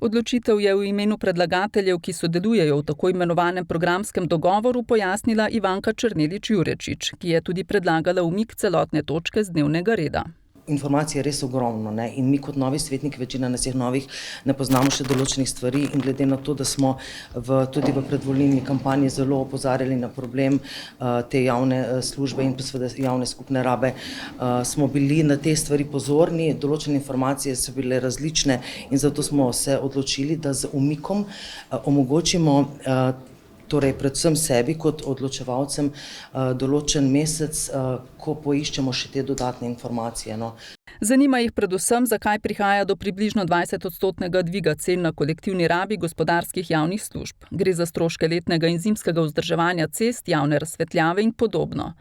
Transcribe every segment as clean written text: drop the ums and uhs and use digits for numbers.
Odločitev je v imenu predlagateljev, ki sodelujejo v tako imenovanem programskem dogovoru, pojasnila Ivanka Černelič-Jurečič, ki je tudi predlagala umik celotne točke z dnevnega reda. Informacije je res ogromno, ne? In mi kot novi svetniki, večina nas je novih, ne poznamo še določenih stvari in glede na to, da smo tudi v predvolilni kampanji zelo opozarjali na problem te javne službe in pa seveda javne skupne rabe, smo bili na te stvari pozorni, določene informacije so bile različne in zato smo se odločili, da z umikom omogočimo torej predvsem sebi kot odločevalcem določen mesec, ko poiščemo še te dodatne informacije. Zanima jih predvsem, zakaj prihaja do približno 20% dviga cen na kolektivni rabi gospodarskih javnih služb. Gre za stroške letnega in zimskega vzdrževanja cest, javne razsvetljave in podobno.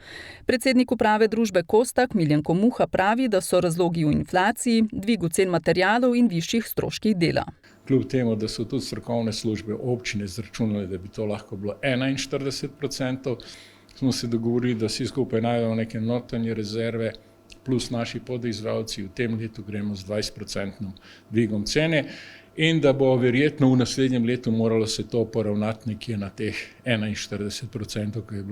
Predsednik uprave družbe Kostak Miljenko Muha pravi, da so razlogi v inflaciji, dvigu cen materialov in višjih stroških dela. Kljub temu, da so tudi strokovne službe občine izračunale, da bi to lahko bilo 41%, smo se dogovorili, da vsi skupaj najdemo neke notranje rezerve, plus naši podizvajalci v tem letu gremo z 20% dvigom cene in da bo verjetno v naslednjem letu moralo se to poravnati nekje na teh 41%, ki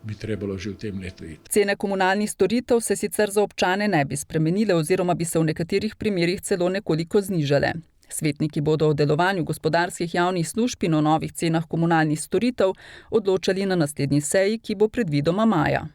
bi trebalo že v tem letu iti. Cene komunalnih storitev se sicer za občane ne bi spremenile oziroma bi se v nekaterih primerih celo nekoliko znižale. Svetniki bodo o delovanju gospodarskih javnih služb in o novih cenah komunalnih storitev odločali na naslednji seji, ki bo predvidoma maja.